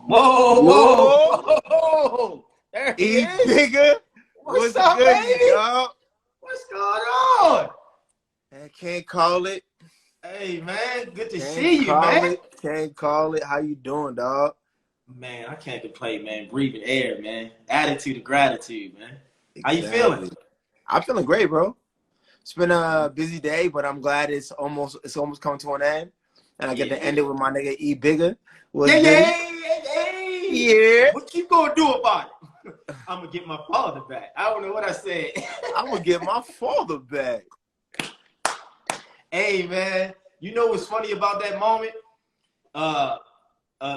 Whoa, Yo, whoa, whoa. There he E is. bigger. What's up, good, baby? dog? What's going on? I can't call it. Hey, man. Good to Can't see you, call man. it. Can't call it. How you doing, dog? Man, I can't complain, man. Breathing air, man. Attitude of gratitude, man. How you feeling? Exactly. I'm feeling great, bro. It's been a busy day, but I'm glad it's almost coming to an end. And I get to end it with my nigga E bigger. What's Yeah, good? yeah. Yeah. What you gonna do about it? I'm gonna get my father back. I don't know what I said. I'm gonna get my father back. Hey, man. You know what's funny about that moment?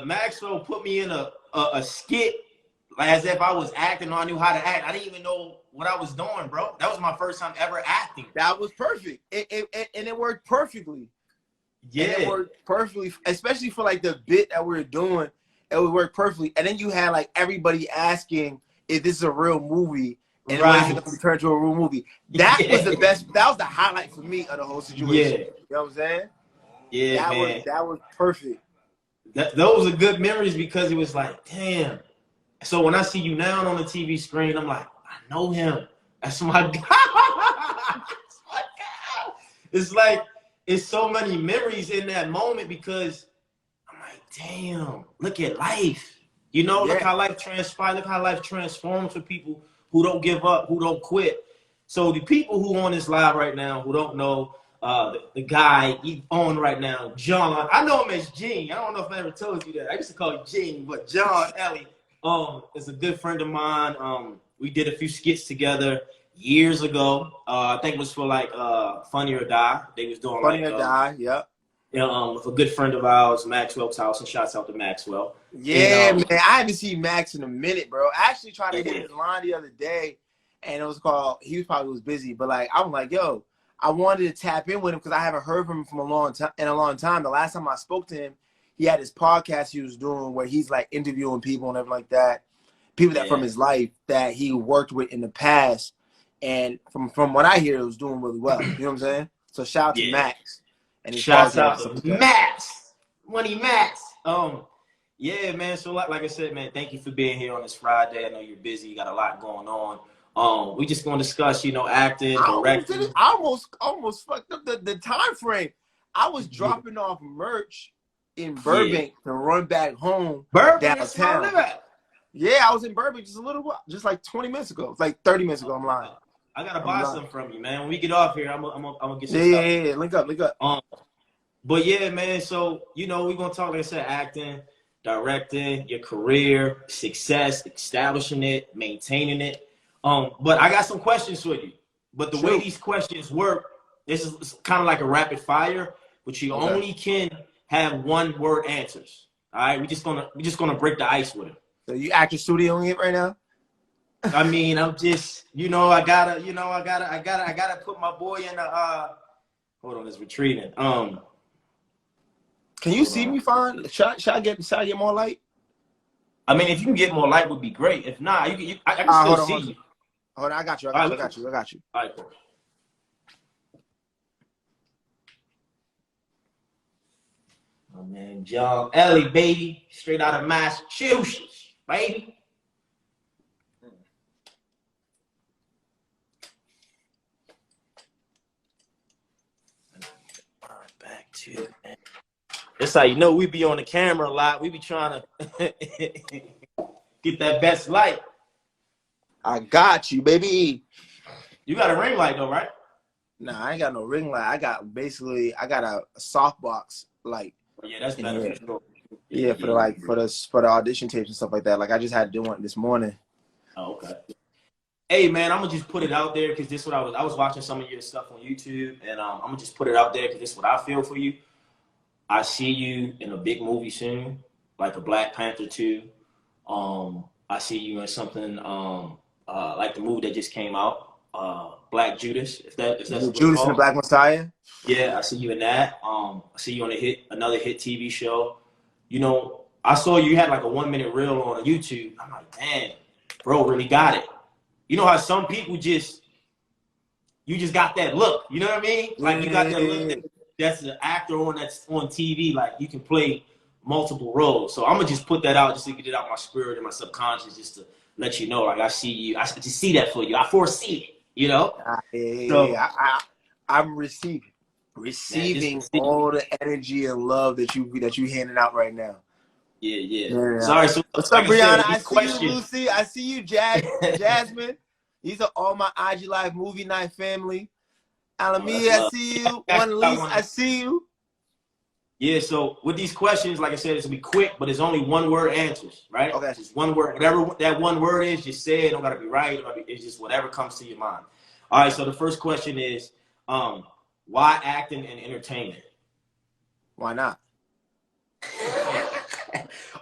Maxwell put me in a skit, like as if I was acting or I knew how to act. I didn't even know what I was doing, bro. That was my first time ever acting. That was perfect. And it worked perfectly. Yeah. And it worked perfectly, especially for like the bit that we were doing. It would work perfectly. And then you had like everybody asking if this is a real movie and when is it going to turn to a real movie. That was the best. That was the highlight for me of the whole situation. Yeah. You know what I'm saying? Yeah, man. That was perfect. Those are good memories because it was like, damn. So when I see you now on the TV screen, I'm like, I know him. That's my guy. That's my guy. It's like, it's so many memories in that moment because I'm like, damn, look at life. You know, look how life transpires, look how life transforms for people who don't give up, who don't quit. So the people who on this live right now who don't know the guy on right now, John. I know him as Gene. I don't know if I ever told you that. I used to call him Gene, but Jeanelie is a good friend of mine. We did a few skits together years ago. I think it was for like Funny or Die. They was doing Funny or Die, yep. With a good friend of ours, Maxwell's house, and shouts out to Maxwell. Yeah, man. I haven't seen Max in a minute, bro. I actually tried to hit his line the other day, and it was called. He probably was busy, but like I was like, yo, I wanted to tap in with him because I haven't heard from him from a long time. The last time I spoke to him, he had his podcast he was doing where he's like interviewing people and everything like that, people that from his life that he worked with in the past, and from what I hear, it was doing really well. You know what I'm saying? So shout out to Max. And shout out to Max, Money Max. Yeah, man. So like I said, man, thank you for being here on this Friday. I know you're busy. You got a lot going on. We just gonna discuss, acting, directing. I almost fucked up the time frame. I was dropping off merch in Burbank to run back home downtown. Yeah, I was in Burbank just a little while, just like 20 minutes ago. It's like 30 minutes ago. I'm lying. I gotta buy something from you, man. When we get off here, I'm gonna get some stuff. Yeah. Link up. But yeah, man. So we're gonna talk, like I said, acting, directing, your career, success, establishing it, maintaining it. But I got some questions for you. But the way these questions work, this is kind of like a rapid fire, but you only can have one word answers. All right, we're just gonna break the ice with it. So you acting studio in it right now? I mean, I'm just, I gotta put my boy in the hold on, it's retreating. Can you see me fine? Should I get more light? I mean, if you can get more light, would be great. If not, I can still see you. Hold on, I got you. I got you. All right, cool. Oh man, Jeanelie, baby, straight out of Massachusetts, baby. Back to it, man. That's how you know we be on the camera a lot. We be trying to get that best light. I got you, baby. You got a ring light though, right? Nah, I ain't got no ring light. I got a softbox light. Oh, yeah, that's better. Yeah, for the audition tapes and stuff like that. Like I just had to do one this morning. Oh, okay. Hey man, I'm gonna just put it out there because this is what I was watching some of your stuff on YouTube, and I'm gonna just put it out there because this is what I feel for you. I see you in a big movie soon, like a Black Panther 2. I see you in something like the movie that just came out, Black Judas. If that's Judas and the Black Messiah. Yeah, I see you in that. I see you on another hit TV show. I saw you had like a 1-minute reel on YouTube. I'm like, damn, bro, really got it. You know how some people you just got that look. You know what I mean? Like you got that look that's an actor that's on TV. Like you can play multiple roles. So I'm gonna just put that out just to get it out my spirit and my subconscious, just to let you know, like I see you, I just see that for you. I foresee it, you know. So I'm receiving man, all the energy and love that you handing out right now. Yeah. Sorry. So what's like up, I said, Brianna? I these see you, questions. Lucy. I see you, Jasmine. These are all my IG Live movie night family. Alamia, I see you. One Lise, I see you. Yeah, so with these questions, like I said, it's gonna be quick, but it's only one word answers, right? Okay. Just one word. Whatever that one word is, just say it. Don't gotta be right. It's just whatever comes to your mind. All right, so the first question is, why acting and entertainment? Why not?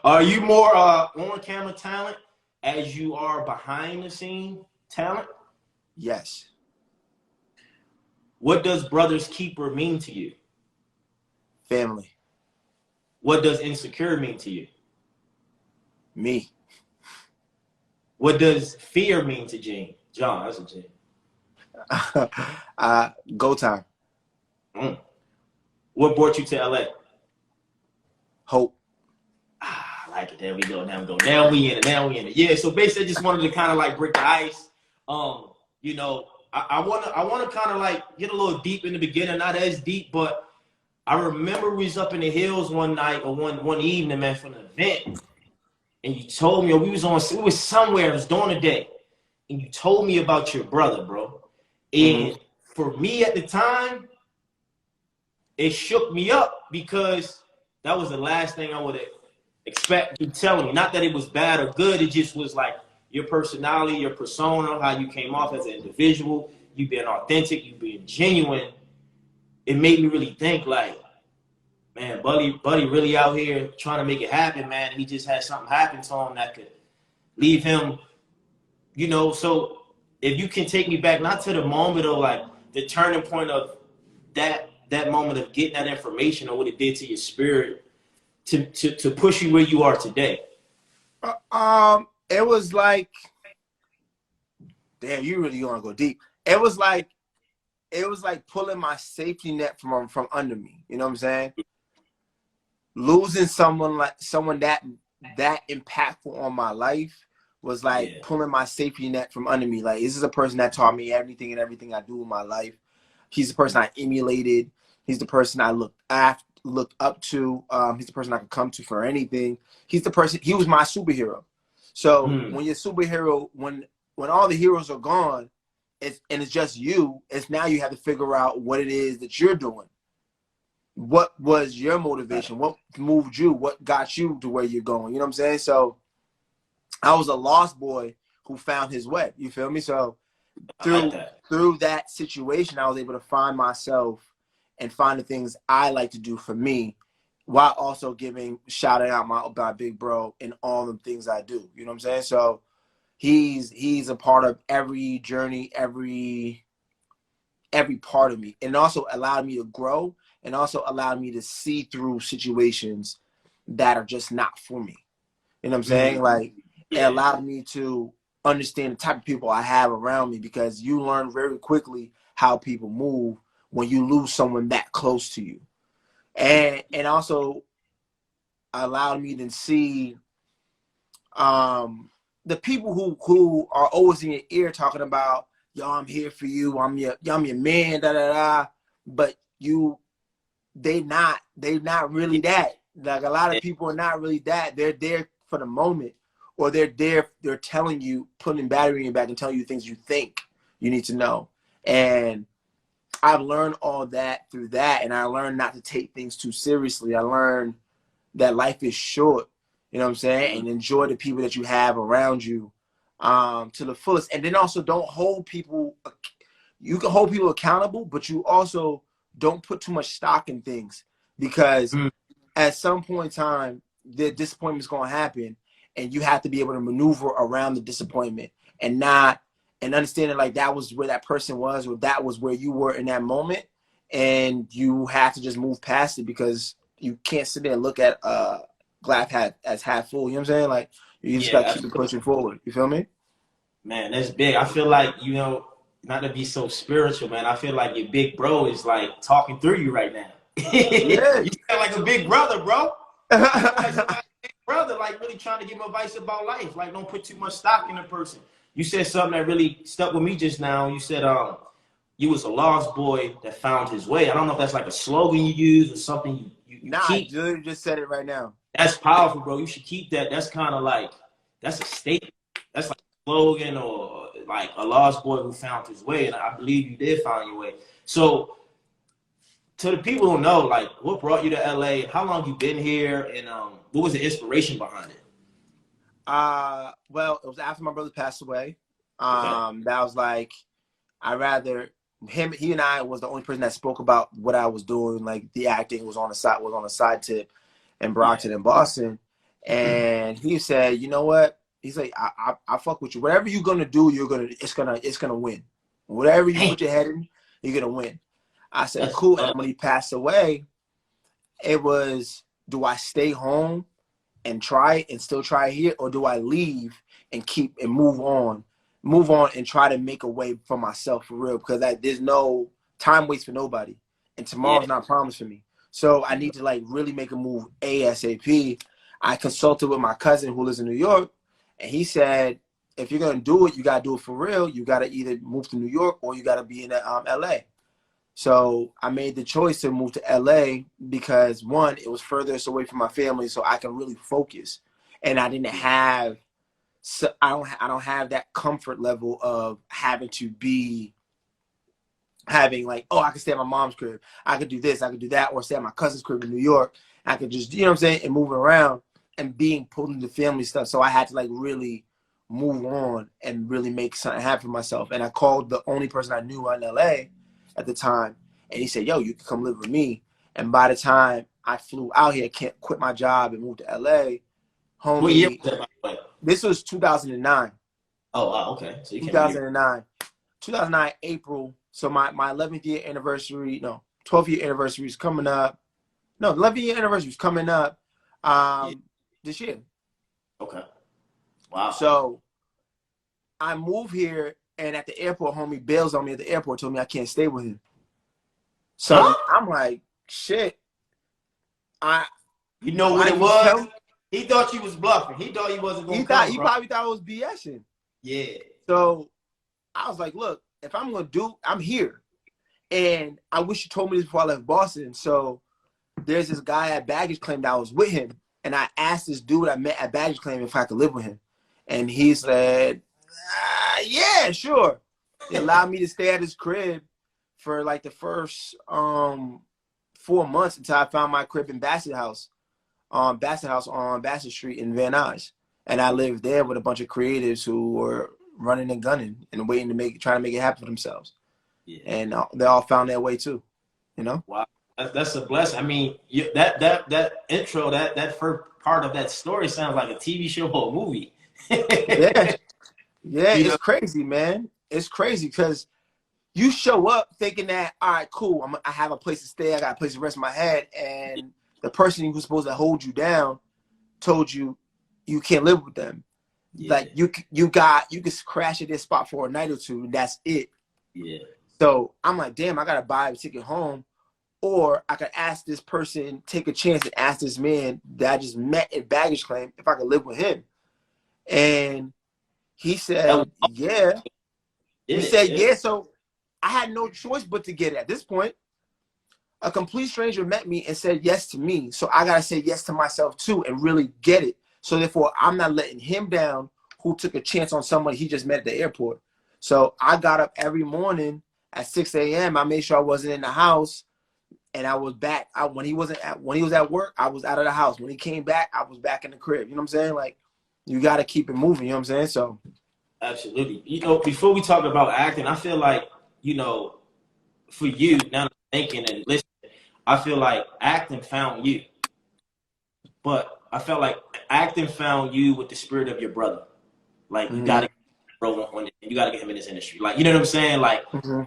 Are you more on-camera talent as you are behind-the-scene talent? Yes. What does brother's keeper mean to you? Family. What does insecure mean to you? Me. What does fear mean to Gene? John, that's a Gene. Go time. What brought you to LA? Hope. I like it. There we go. Now we in it. Yeah. So basically, I just wanted to kind of like break the ice. You know, I wanna kind of like get a little deep in the beginning, not as deep, but I remember we was up in the hills one night or one evening, man, from an event, and you told me, or we was somewhere, it was during the day, and you told me about your brother, bro. And for me at the time, it shook me up because that was the last thing I would expect you telling me. Not that it was bad or good, it just was like your personality, your persona, how you came off as an individual, you being authentic, you being genuine. It made me really think like, man, Buddy really out here trying to make it happen, man. He just had something happen to him that could leave him, you know. So if you can take me back, not to the moment of like the turning point of that moment of getting that information or what it did to your spirit to push you where you are today. It was like, damn, you really want to go deep. It was like pulling my safety net from under me. You know what I'm saying? Losing someone that impactful on my life was like pulling my safety net from under me. Like, this is a person that taught me everything I do in my life. He's the person I emulated. He's the person I looked up to. He's the person I could come to for anything. He was my superhero. So when your superhero, when all the heroes are gone, it's just you, it's now you have to figure out what it is that you're doing. What was your motivation? What moved you? What got you to where you're going? You know what I'm saying? So I was a lost boy who found his way. You feel me? So through that situation, I was able to find myself and find the things I like to do for me, while also shouting out my big bro in all the things I do. You know what I'm saying? So he's a part of every journey, every part of me, and also allowed me to grow, and also allowed me to see through situations that are just not for me. You know what I'm saying? Like, it allowed me to understand the type of people I have around me, because you learn very quickly how people move when you lose someone that close to you. And also allowed me to see the people who are always in your ear talking about, yo, I'm here for you, I'm your man, da da da. But they not really that. Like, a lot of people are not really that. They're there for the moment, or they're telling you, putting battery in your back and telling you things you think you need to know. And I've learned all that through that, and I learned not to take things too seriously. I learned that life is short, you know what I'm saying, and enjoy the people that you have around you to the fullest. And then also don't hold people. You can hold people accountable, but you also don't put too much stock in things, because at some point in time, the disappointment is going to happen, and you have to be able to maneuver around the disappointment and understanding like that was where that person was, or that was where you were in that moment, and you have to just move past it, because you can't sit there and look at glass as half full. You know what I'm saying? Like, you just got to keep it pushing forward. You feel me? Man, that's big. I feel like, you know, not to be so spiritual, man, I feel like your big bro is like talking through you right now. Yeah. You sound like a big brother, bro. Like somebody, brother, like really trying to give him advice about life. Like, don't put too much stock in a person. You said something that really stuck with me just now. You said, you was a lost boy that found his way. I don't know if that's like a slogan you use or something you Nah, I keep. literally just said it right now. That's powerful, bro. You should keep that. That's kind of like, that's a statement. That's like a slogan or like a lost boy who found his way. And I believe you did find your way. So to the people who know, like, what brought you to LA? How long you been here? And what was the inspiration behind it? Well, it was after my brother passed away. Okay. That was like, I rather he and I was the only person that spoke about what I was doing. Like the acting was on a side tip in Brockton and Boston. And he said, you know what? He's like, I fuck with you. Whatever you're gonna do, it's gonna win. Whatever you put your head in, you're gonna win. I said, cool. And when he passed away, it was, do I stay home and try and still try here, or do I leave and keep and move on and try to make a way for myself for real? Because there's no time waits for nobody, and tomorrow's not promised for me. So I need to like really make a move ASAP. I consulted with my cousin who lives in New York, and he said, if you're gonna do it, you gotta do it for real. You gotta either move to New York or you gotta be in LA. So I made the choice to move to LA because one, it was furthest away from my family, so I can really focus. And I didn't have, so I don't have that comfort level of having like, oh, I can stay at my mom's crib, I could do this, I could do that, or stay at my cousin's crib in New York. I could just, you know what I'm saying, and move around and being pulled into family stuff. So I had to like really move on and really make something happen for myself. And I called the only person I knew in LA at the time, and he said, yo, you can come live with me. And by the time I flew out here, can't quit my job and moved to LA, homie. What year was that, by the way? This was 2009. Oh, wow, okay. So you 2009. 2009, April. So my 11th year anniversary, no, 12th year anniversary is coming up. No, 11th year anniversary is coming up this year. Okay. Wow. So I moved here, and at the airport, homie bails on me at the airport, told me I can't stay with him. So I'm like, shit. You know what it was? He thought you was bluffing. He thought he wasn't going to come. He probably thought I was BSing. Yeah. So I was like, look, if I'm going to do, I'm here. And I wish you told me this before I left Boston. So there's this guy at baggage claim that I was with him. And I asked this dude I met at baggage claim if I could live with him. And he said, yeah, sure. He allowed me to stay at his crib for like the first 4 months until I found my crib in Bassett House on Bassett Street in Van Nuys. And I lived there with a bunch of creatives who were running and gunning and waiting to trying to make it happen for themselves. Yeah. And they all found their way too, you know? Wow. That's a blessing. I mean, that intro, that first part of that story sounds like a TV show or a movie. Yeah, it's crazy, man. It's crazy because you show up thinking that, all right, cool, I have a place to stay, I got a place to rest my head, and the person who's supposed to hold you down told you you can't live with them. Yeah. Like you can crash at this spot for a night or two, and that's it. Yeah. So I'm like, damn, I gotta buy a ticket home. Or I could ask this person, take a chance and ask this man that I just met in baggage claim if I could live with him. And he said, yeah. He said, yeah. So I had no choice but to get it. At this point, a complete stranger met me and said yes to me. So I got to say yes to myself too and really get it. So therefore, I'm not letting him down who took a chance on somebody he just met at the airport. So I got up every morning at 6 a.m. I made sure I wasn't in the house. And I was back. When he was at work, I was out of the house. When he came back, I was back in the crib. You know what I'm saying? Like, you got to keep it moving. You know what I'm saying? So, absolutely. You know, before we talk about acting, I feel like, you know, for you, now that I'm thinking and listening, I feel like acting found you. But I felt like acting found you with the spirit of your brother. Like, you got to get him in this industry. Like, you know what I'm saying? Like,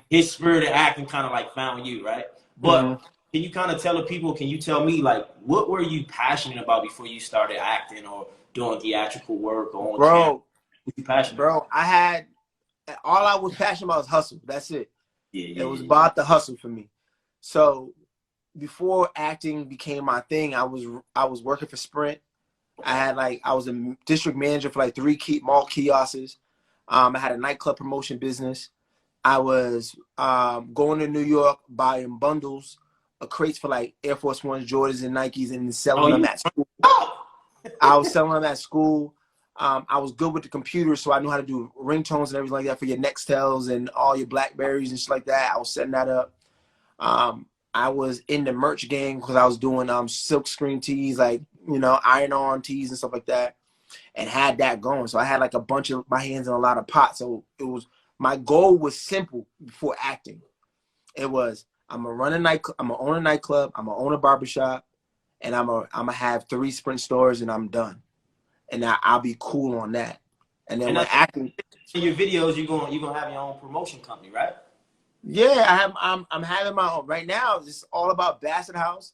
his spirit of acting kind of like found you, right? But can you kind of tell the people, can you tell me, like, what were you passionate about before you started acting or doing theatrical work or on camera? What were you passionate about? All I was passionate about was hustle. That's it. Yeah, it was about the hustle for me. So before acting became my thing, I was working for Sprint. I was a district manager for like 3 mall kiosks. I had a nightclub promotion business. I was going to New York, buying bundles of crates for like Air Force Ones, Jordans, and Nikes, and selling them at school. I was selling them at school. I was good with the computer, so I knew how to do ringtones and everything like that for your Nextels and all your Blackberries and shit like that. I was setting that up. I was in the merch game because I was doing silk screen tees, like, iron-on tees and stuff like that, and had that going. So I had like a bunch of my hands in a lot of pots. So my goal was simple before acting. It was, I'm gonna own a nightclub, I'm gonna own a barbershop, and I'm gonna have 3 Sprint stores, and I'm done. And I'll be cool on that. And then when acting, in your videos, you're gonna have your own promotion company, right? Yeah, I'm having my own right now. It's all about Bassett House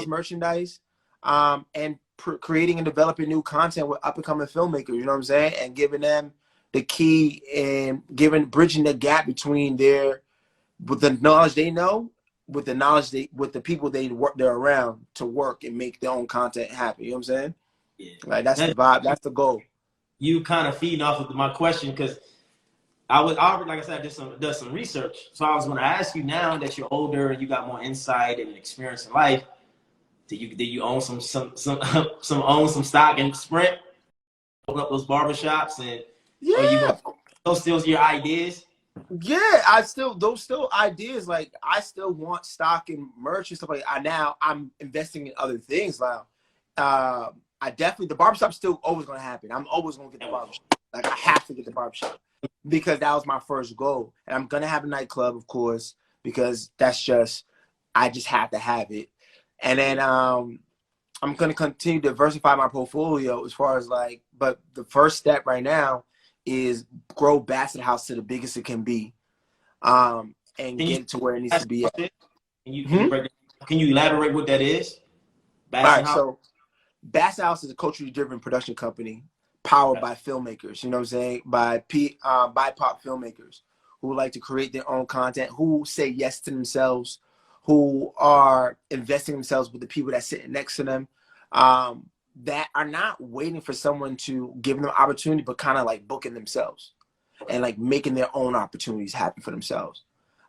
merchandise, and creating and developing new content with up and coming filmmakers. You know what I'm saying? And giving them the key and bridging the gap between with the knowledge they know, with the people they're around to work and make their own content happen. You know what I'm saying? Yeah. Like that's the vibe. That's the goal. You kind of feeding off of my question because I already, like I said, I did some research. So I was going to ask you, now that you're older and you got more insight and experience in life, did you own some stock in Sprint? Open up those barbershops and those still your ideas? Yeah, those still ideas. Like I still want stock and merch and stuff like that. Now I'm investing in other things now. The barbershop's still always gonna happen. I'm always gonna get the barbershop. Like I have to get the barbershop because that was my first goal. And I'm gonna have a nightclub, of course, because I just have to have it. And then I'm gonna continue to diversify my portfolio as far as but the first step right now is grow Bassett House to the biggest it can be, and get it to where it needs to be at. Can you elaborate what that is? Bassett House? So Bassett House is a culturally driven production company powered by filmmakers. You know what I'm saying? By BIPOC filmmakers who like to create their own content, who say yes to themselves, who are investing themselves with the people that sit next to them. That are not waiting for someone to give them opportunity, but kind of like booking themselves and like making their own opportunities happen for themselves.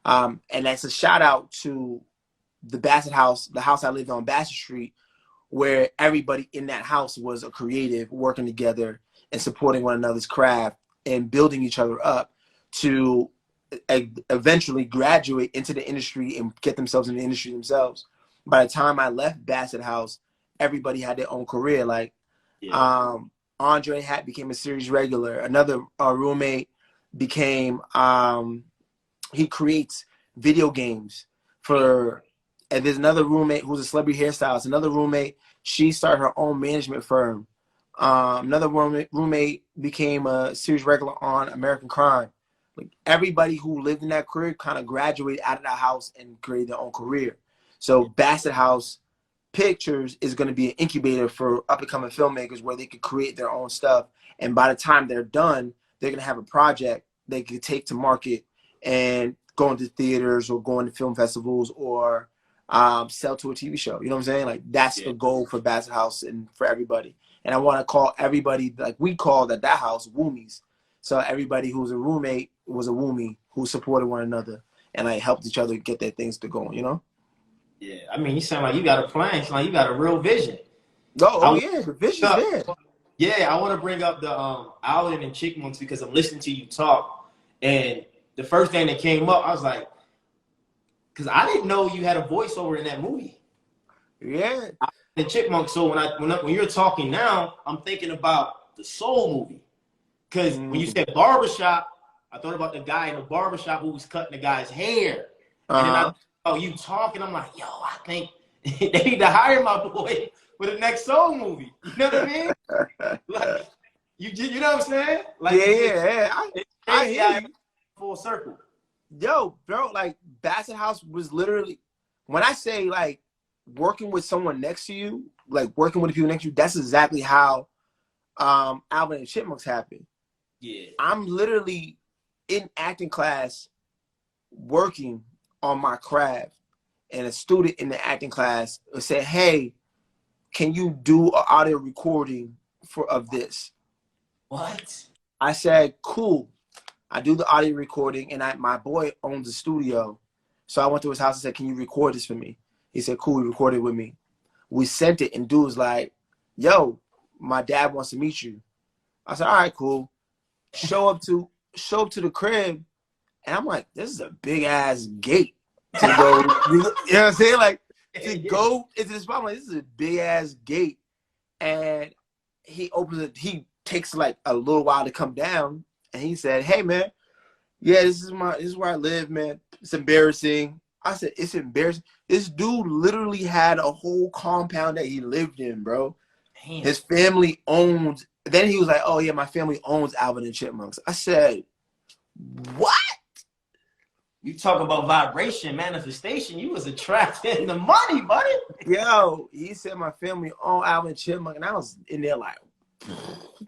And that's a shout out to the Bassett House, the house I lived on Bassett Street, where everybody in that house was a creative working together and supporting one another's craft and building each other up to eventually graduate into the industry and get themselves in the industry themselves. By the time I left Bassett House, everybody had their own career. Andre became a series regular. Another roommate became he creates video games and there's another roommate who's a celebrity hairstylist. Another roommate, she started her own management firm. Another roommate became a series regular on American Crime. Like everybody who lived in that career kind of graduated out of that house and created their own career. So Bassett House Pictures is going to be an incubator for up-and-coming filmmakers where they could create their own stuff. And by the time they're done, they're going to have a project they could take to market and go into theaters or go into film festivals or sell to a TV show. You know what I'm saying? Like that's the goal for Bassett House and for everybody. And I want to call everybody, like we called at that house, Woomies. So everybody who's a roommate was a Woomie who supported one another and like helped each other get their things to go, you know? Yeah, I mean, you sound like you got a plan. You sound like you got a real vision. Yeah, the vision's there. Yeah, I want to bring up the Owlin and Chickmunks because I'm listening to you talk, and the first thing that came up, I was like, because I didn't know you had a voiceover in that movie. Yeah, the Chickmunks. So when you're talking now, I'm thinking about the Soul movie, because when you said barbershop, I thought about the guy in the barbershop who was cutting the guy's hair, and then you talking, I'm like, yo, I think they need to hire my boy for the next Soul movie. You know what I mean? Like, you know what I'm saying? Like, I hear you. Full circle. Yo, bro, like Bassett House was literally, when I say like working with someone next to you, like working with the people next to you, that's exactly how Alvin and Chipmunks happened. Yeah. I'm literally in acting class working on my craft, and a student in the acting class said, "Hey, can you do an audio recording of this?" What? I said, "Cool." I do the audio recording, and my boy owns a studio, so I went to his house and said, "Can you record this for me?" He said, "Cool." He recorded with me. We sent it, and dude was like, "Yo, my dad wants to meet you." I said, "All right, cool." Show up to the crib, and I'm like, "This is a big ass gate to go." You know what I'm saying? Like, to go into this spot, I'm like, this is a big ass gate, and he opens it. He takes like a little while to come down, and he said, "Hey, man, yeah, this is where I live, man. It's embarrassing." I said, "It's embarrassing." This dude literally had a whole compound that he lived in, bro. Damn. His family owns. Then he was like, "Oh yeah, my family owns Alvin and Chipmunks." I said, "What?" You talk about vibration, manifestation. You was attracting the money, buddy. Yo, he said my family owned Alvin and Chipmunk, and I was in there like,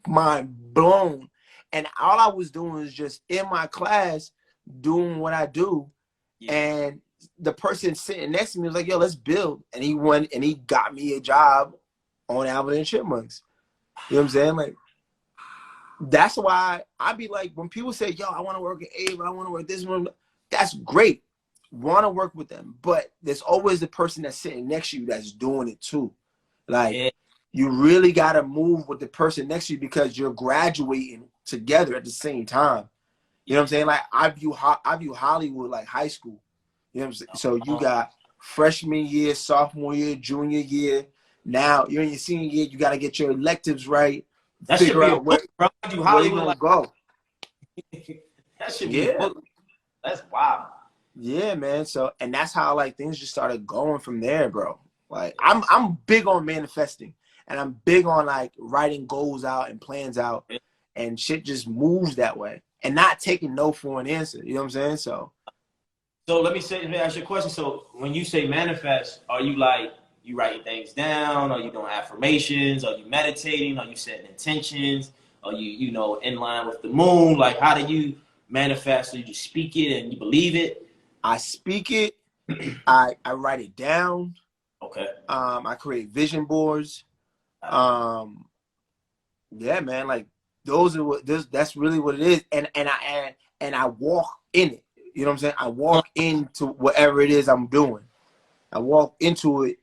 mind blown. And all I was doing was just in my class doing what I do. Yeah. And the person sitting next to me was like, "Yo, let's build." And he went and he got me a job on Alvin and Chipmunks. You know what I'm saying? Like, that's why I be like, when people say, "Yo, I want to work at Ava, I want to work this one," that's great. Want to work with them. But there's always the person that's sitting next to you that's doing it too. Like, yeah. You really got to move with the person next to you because you're graduating together at the same time. You know what I'm saying? Like, I view Hollywood like high school. You know what I'm saying? So you got freshman year, sophomore year, junior year. Now you're in your senior year. You got to get your electives right. That figure out where you Hollywood like, go. That should be that's wild. Yeah, man. So, and that's how like things just started going from there, bro. Like, I'm big on manifesting, and I'm big on like writing goals out and plans out, and shit just moves that way, and not taking no for an answer. You know what I'm saying? So let me ask you a question. So when you say manifest, are you like you writing things down? Are you doing affirmations? Are you meditating? Are you setting intentions? Are you in line with the moon? Like, how do you manifest? Do you just speak it and you believe it? I speak it. I write it down. Okay. I create vision boards. Yeah, man. Like, that's really what it is. And I walk in it. You know what I'm saying? I walk into whatever it is I'm doing. I walk into it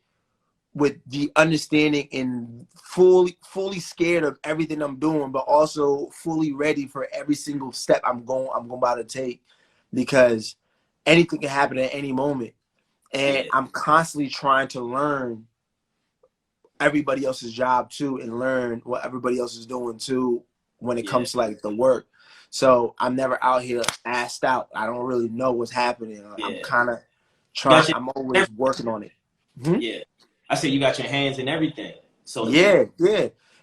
with the understanding and fully scared of everything I'm doing, but also fully ready for every single step I'm about to take, because anything can happen at any moment. And I'm constantly trying to learn everybody else's job too, and learn what everybody else is doing too when it comes to like the work. So I'm never out here assed out. I don't really know what's happening. I'm kind of trying. I'm always working on it. Yeah. I said you got your hands in everything. So yeah.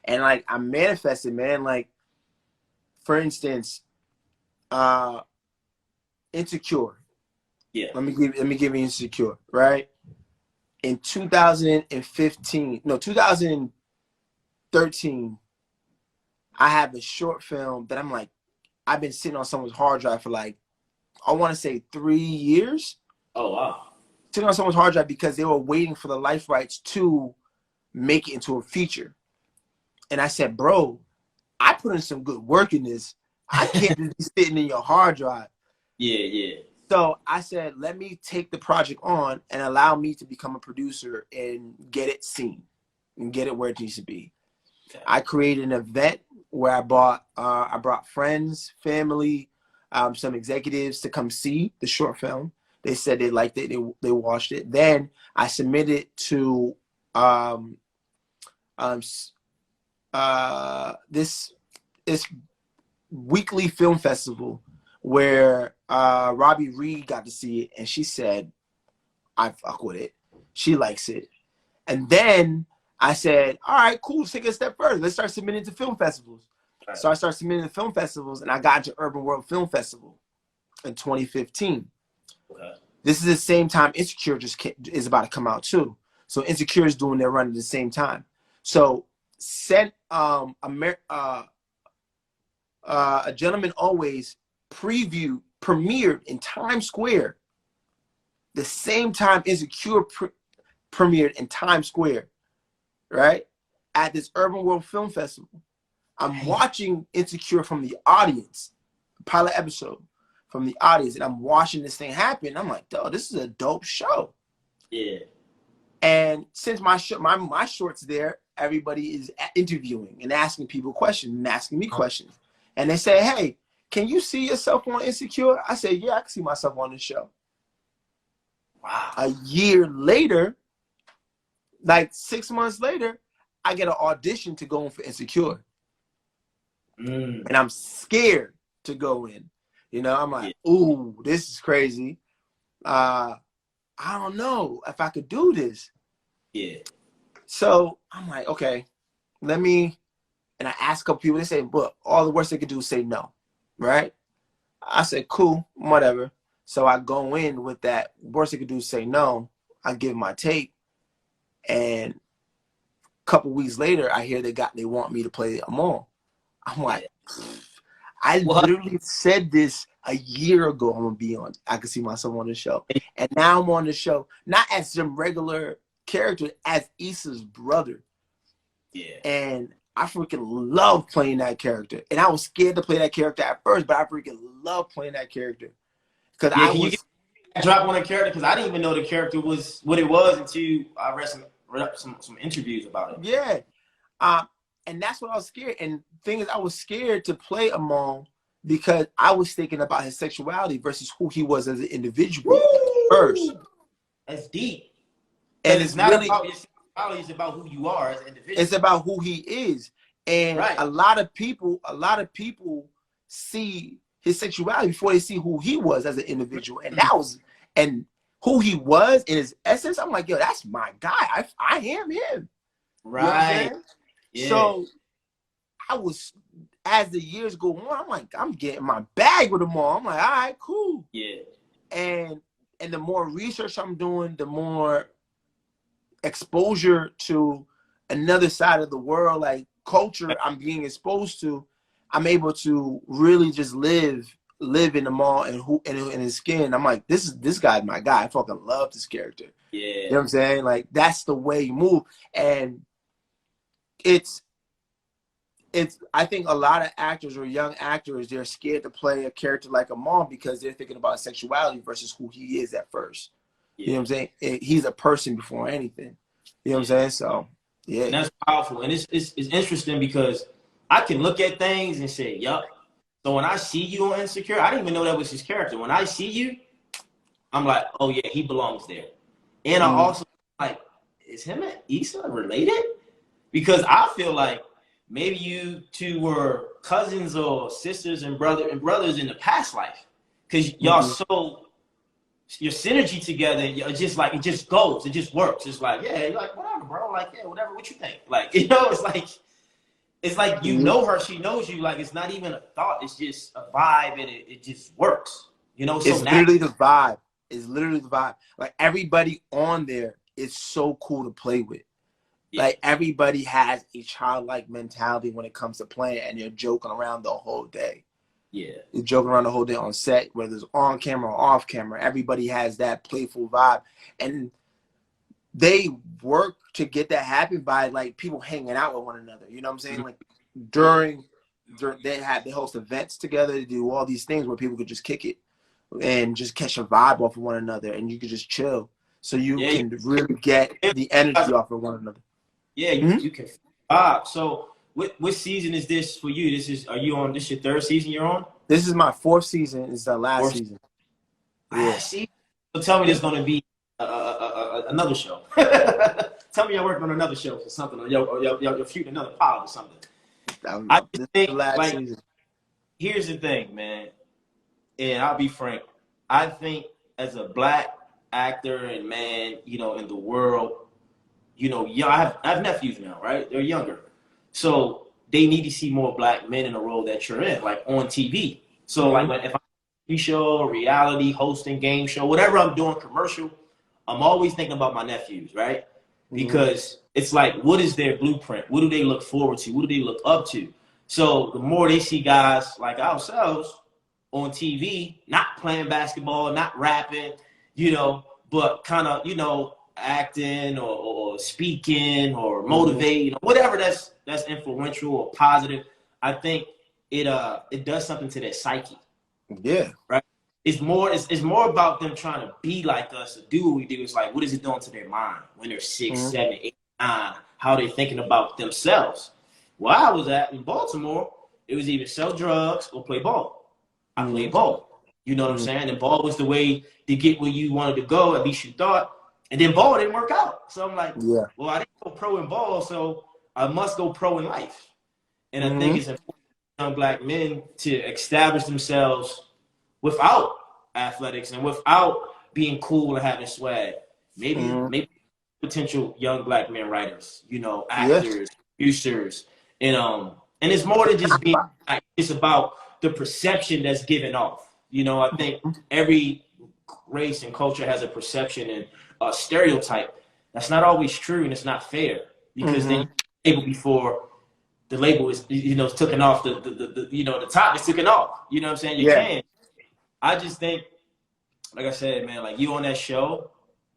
And like, I'm manifesting, man. Like, for instance, Insecure. Yeah. Let me give you Insecure, right? In 2013, I have a short film that I'm like, I've been sitting on someone's hard drive for like, I want to say 3 years. Oh, wow. Sitting on someone's hard drive because they were waiting for the life rights to make it into a feature. And I said, "Bro, I put in some good work in this. I can't just be sitting in your hard drive." Yeah. So I said, let me take the project on and allow me to become a producer and get it seen and get it where it needs to be. Okay. I created an event where I brought friends, family, some executives to come see the short film. They said they liked it. They watched it. Then I submitted it to this weekly film festival where Robbie Reed got to see it, and she said, "I fuck with it. She likes it." And then I said, "All right, cool. Let's take it a step further. Let's start submitting to film festivals." Right. So I started submitting to film festivals, and I got into Urban World Film Festival in 2015. Okay. This is the same time Insecure is about to come out too. So Insecure is doing their run at the same time. So A Gentleman Always premiered in Times Square the same time Insecure premiered in Times Square, right? At this Urban World Film Festival. I'm watching Insecure from the audience, pilot episode from the audience, and I'm watching this thing happen. I'm like, "Dude, this is a dope show." Yeah. And since my short's there, everybody is interviewing and asking people questions and asking me questions. And they say, "Hey, can you see yourself on Insecure?" I say, "Yeah, I can see myself on this show." Wow. A year later, like 6 months later, I get an audition to go in for Insecure. And I'm scared to go in. You know, I'm like, ooh, this is crazy. I don't know if I could do this. Yeah. So I'm like, okay, let me, and I asked a couple people, they say, well, all the worst they could do is say no, right? I said, cool, whatever. So I go in with that, worst they could do is say no. I give my tape, and a couple weeks later, I hear they want me to play Amal. I'm like, I literally said this a year ago. I'm gonna be on. I can see myself on the show, and now I'm on the show, not as some regular character, as Issa's brother. Yeah. And I freaking love playing that character, and I was scared to play that character at first, but I freaking love playing that character because I was. Drop on a character because I didn't even know the character was what it was until I read some interviews about it. Yeah. And that's what I was scared. And the thing is, I was scared to play Amal because I was thinking about his sexuality versus who he was as an individual first. That's deep. And it's not really, about your sexuality, it's about who you are as an individual. It's about who he is. And a lot of people see his sexuality before they see who he was as an individual. And that was, and who he was in his essence, I'm like, yo, that's my guy. I am him. Right. You know So I was, as the years go on, I'm like, I'm getting my bag with them all. I'm like, all right, cool. Yeah. And the more research I'm doing, the more exposure to another side of the world, like culture I'm being exposed to, I'm able to really just live in the mall and in his skin. I'm like, this guy's my guy. I fucking love this character. Yeah. You know what I'm saying? Like, that's the way you move. And it's I think a lot of actors or young actors, they're scared to play a character like Amal because they're thinking about sexuality versus who he is at first. Yeah. You know what I'm saying? He's a person before anything. You know what I'm saying? So, yeah. And that's powerful. And it's interesting because I can look at things and say, yup. So when I see you on Insecure, I didn't even know that was his character. When I see you, I'm like, oh, yeah, he belongs there. And I also like, is him and Issa related? Because I feel like maybe you two were cousins or sisters and brothers in the past life. Because y'all so, your synergy together, you're just like, it just goes. It just works. It's like, yeah, you're like, whatever, bro. Like, yeah, whatever, what you think? Like, you know, it's like you know her, she knows you. Like, it's not even a thought. It's just a vibe, and it just works. You know, so it's literally the vibe. It's literally the vibe. Like, everybody on there is so cool to play with. Yeah. Like, everybody has a childlike mentality when it comes to playing, and you're joking around the whole day. Yeah. You're joking around the whole day on set, whether it's on camera or off camera. Everybody has that playful vibe. And they work to get that happen by, like, people hanging out with one another. You know what I'm saying? Like, during they host events together. They do all these things where people could just kick it and just catch a vibe off of one another, and you could just chill. So you can really get the energy off of one another. Yeah, you can. So what season is this for you? This your third season you're on? This is my fourth season. It's the last season. Yeah. See, so tell me there's going to be another show. Tell me you're working on another show or something, or you're shooting another pilot or something. I think, like, season. Here's the thing, man, and I'll be frank. I think as a black actor and man, you know, in the world, you know, I have nephews now, right? They're younger, so they need to see more black men in the role that you're in, like on TV. So, like, if I'm on a TV show, reality, hosting, game show, whatever I'm doing, commercial, I'm always thinking about my nephews, right? Because it's like, what is their blueprint? What do they look forward to? What do they look up to? So the more they see guys like ourselves on TV, not playing basketball, not rapping, you know, but kind of, acting or speaking or motivating, whatever that's influential or positive. I think it does something to their psyche. Yeah. Right. It's more about them trying to be like us or do what we do. It's like, what is it doing to their mind when they're 6, 7, 8, 9? How are they thinking about themselves? Where I was at in Baltimore, it was either sell drugs or play ball. I played ball. You know what I'm saying? And ball was the way to get where you wanted to go, at least you thought. And then ball didn't work out. So I'm like, well, I didn't go pro in ball, so I must go pro in life. And I think it's important for young black men to establish themselves without athletics and without being cool and having swag. Maybe potential young black men writers, actors, producers, and it's more than just being. It's about the perception that's given off. I think every race and culture has a perception and a stereotype that's not always true, and it's not fair because then label before the label is taken off, the top is taken off. You know what I'm saying? You can. I just think, like I said, man, like you on that show,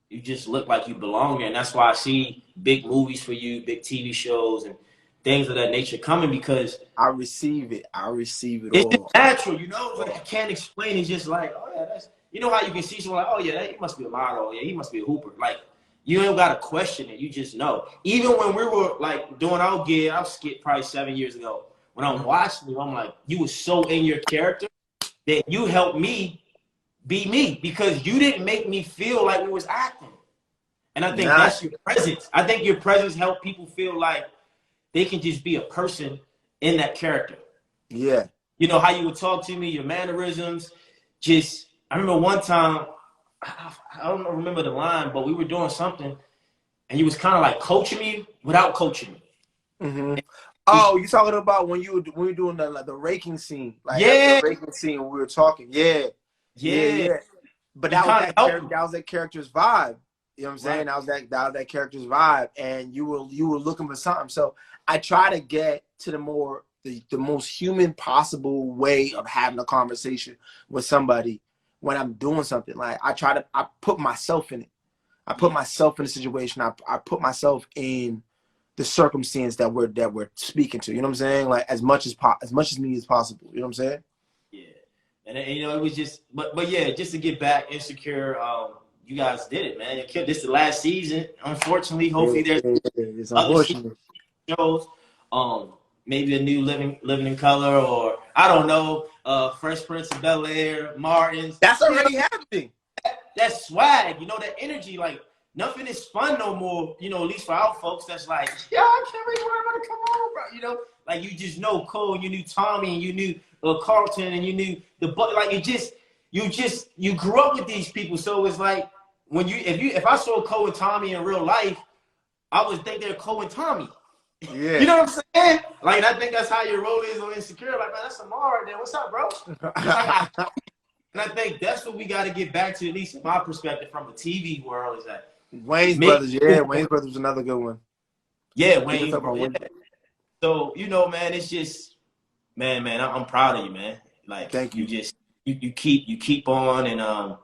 you just look like you belong there. And that's why I see big movies for you, big TV shows and things of that nature coming, because I receive it. It's all. Just natural, Like I can't explain. It's just like, oh yeah, that's, how you can see someone like, oh yeah, he must be a model. Yeah, he must be a hooper. Like you ain't got to question it. You just know. Even when we were like doing our gig, I was skit probably 7 years ago. When I'm watching you, I'm like, you were so in your character that you helped me be me, because you didn't make me feel like we was acting. And I think that's your presence. I think your presence helped people feel like they can just be a person in that character. Yeah. How you would talk to me, your mannerisms. I remember one time, I don't remember the line, but we were doing something and you was kind of like coaching me without coaching me. Oh, you talking about when you were doing the raking scene? Like the raking scene when we were talking. Yeah. But that was that character's vibe. You know what I'm saying? That was that character's vibe, and you were looking for something. So I try to get to the most human possible way of having a conversation with somebody when I'm doing something. Like I put myself in it. I put myself in the situation. I put myself in the circumstance that we're speaking to. You know what I'm saying? Like as much as me as possible. You know what I'm saying? Yeah. And it was just, but yeah, just to get back, Insecure, you guys did it, man. This is the last season. Unfortunately, hopefully there's other shows. Maybe a new Living in Color, or I don't know, Fresh Prince of Bel-Air, Martins. That's already happening. That swag, that energy, like nothing is fun no more. At least for our folks, that's like, yeah, I can't wait for everyone to come on, bro. Like you just know Cole, and you knew Tommy, and you knew Carlton, and you knew like you grew up with these people, so it's like when if I saw Cole and Tommy in real life, I would think they're Cole and Tommy. Yeah. You know what I'm saying? Like, and I think that's how your role is on Insecure. Like, man, that's Amar right there. What's up, bro? And I think that's what we got to get back to, at least in my perspective, from the TV world, is that Wayne's Brothers. Yeah, Wayne's Brothers was another good one. Yeah, Wayne's Brothers. Yeah. So, man, it's just, man, I'm proud of you, man. Like, thank you. You keep on, and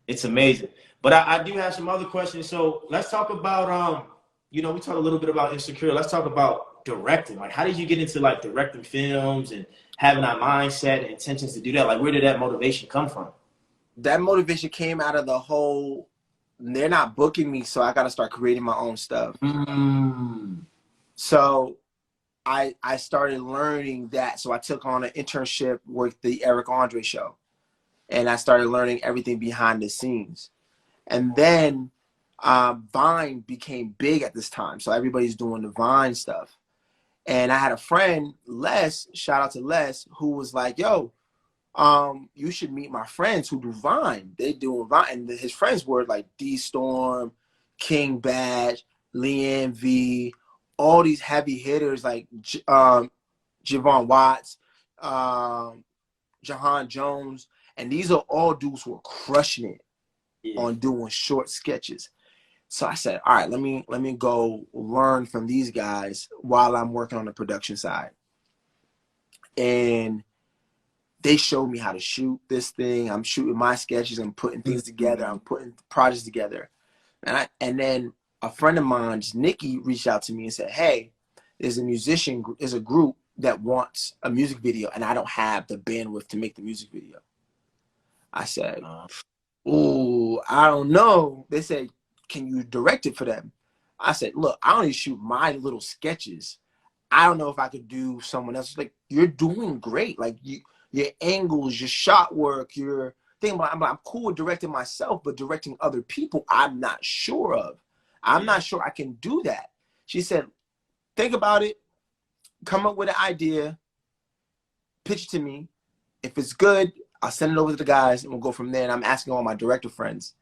it's amazing. But I do have some other questions. So let's talk about we talked a little bit about Insecure. Let's talk about directing. Like, how did you get into like directing films and having that mindset and intentions to do that? Like, where did that motivation come from? That motivation came out of the whole, they're not booking me, so I got to start creating my own stuff. So I started learning that. So I took on an internship with the Eric Andre show, and I started learning everything behind the scenes. And then Vine became big at this time, so everybody's doing the Vine stuff. And I had a friend, Les, shout out to Les, who was like, yo, you should meet my friends who do Vine. They do Vine. And his friends were like D Storm, King Badge, Leanne V, all these heavy hitters like Javon Watts, Jahan Jones. And these are all dudes who are crushing it on doing short sketches. So I said, all right, let me go learn from these guys while I'm working on the production side. And they showed me how to shoot this thing. I'm shooting my sketches. I'm putting things together. I'm putting projects together. And then a friend of mine, Nikki, reached out to me and said, hey, there's a group that wants a music video, and I don't have the bandwidth to make the music video. I said, oh, I don't know. They said, can you direct it for them? I said, look, I only shoot my little sketches. I don't know if I could do someone else. Like, you're doing great. Like, your angles, your shot work, your thing. I'm cool with directing myself, but directing other people, I'm not sure of. I'm not sure I can do that. She said, think about it. Come up with an idea. Pitch it to me. If it's good, I'll send it over to the guys, and we'll go from there. And I'm asking all my director friends,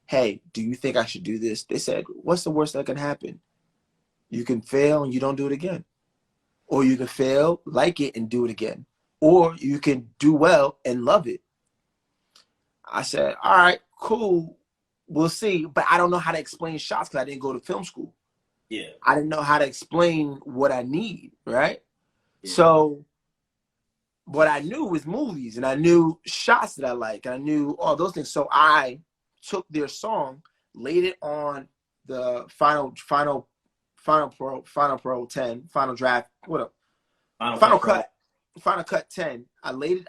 hey, do you think I should do this? They said, what's the worst that can happen? You can fail and you don't do it again. Or you can fail, like it, and do it again. Or you can do well and love it. I said, all right, cool. We'll see. But I don't know how to explain shots because I didn't go to film school. Yeah. I didn't know how to explain what I need, right? Yeah. So what I knew was movies, and I knew shots that I like, and I knew all those things. So I took their song, laid it on the final draft, final cut 10. I laid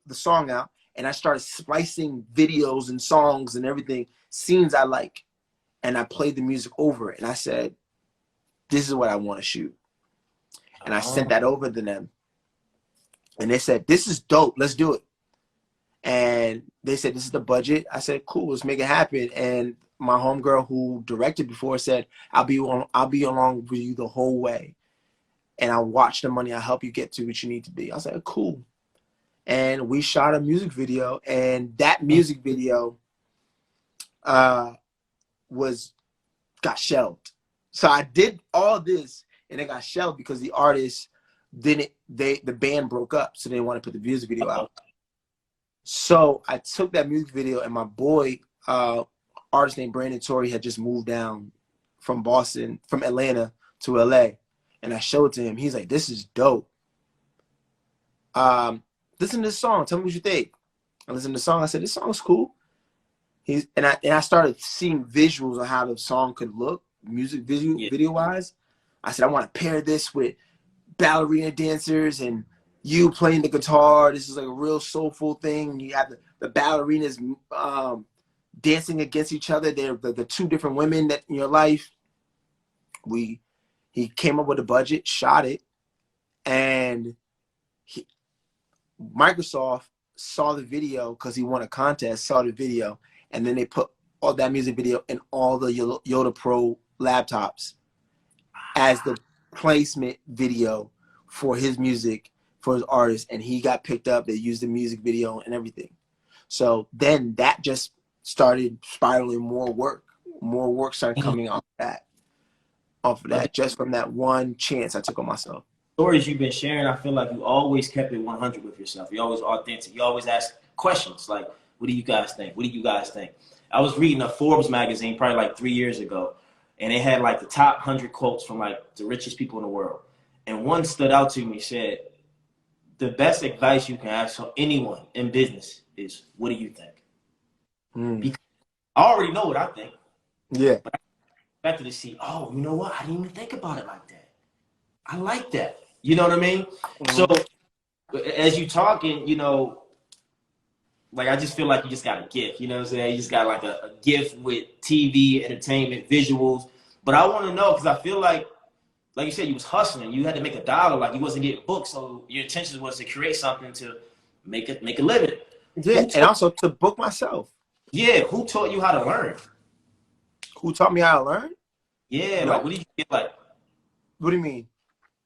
the song out, and I started splicing videos and songs and everything, scenes I like, and I played the music over it. And I said, this is what I want to shoot. And I sent that over to them. And they said, this is dope. Let's do it. And they said, this is the budget. I said, cool, let's make it happen. And my homegirl who directed before said, I'll be along with you the whole way. And I'll watch the money. I'll help you get to what you need to be. I said, cool. And we shot a music video. And that music video got shelved. So I did all this, and it got shelved because the artist the band broke up, so they didn't want to put the music video out. So I took that music video, and my boy, artist named Brandon Torrey, had just moved down from Atlanta to LA, and I showed it to him. He's like, this is dope. Listen to this song. Tell me what you think. I listened to the song. I said, this song's cool. And I started seeing visuals of how the song could look, video wise. I said, I want to pair this with ballerina dancers and you playing the guitar. This is like a real soulful thing. You have the ballerinas dancing against each other. They're the two different women that in your life. He came up with a budget, shot it, and Microsoft saw the video because he won a contest, saw the video, and then they put all that music video in all the Yoda Pro laptops as the placement video for his music, for his artist, and he got picked up. They used the music video and everything. So then that just started spiraling more work. More work started coming off of that, just from that one chance I took on myself. Stories you've been sharing, I feel like you always kept it 100 with yourself. You're always authentic. You always ask questions like, what do you guys think? What do you guys think? I was reading a Forbes magazine probably like 3 years ago, and it had like the top 100 quotes from like the richest people in the world. And one stood out to me, said, the best advice you can ask anyone in business is, what do you think? Because I already know what I think. Yeah. But I expected to see, oh, you know what? I didn't even think about it like that. I like that. You know what I mean? So as you talking, you know, like I just feel like you just got a gift. You know what I'm saying? You just got like a gift with TV, entertainment, visuals. But I want to know, because I feel like you said, you was hustling. You had to make $1. Like you wasn't getting booked. So your intention was to create something to make a living. Yeah, and also to book myself. Yeah, who taught you how to learn? Who taught me how to learn? Yeah, like what did you get like? What do you mean?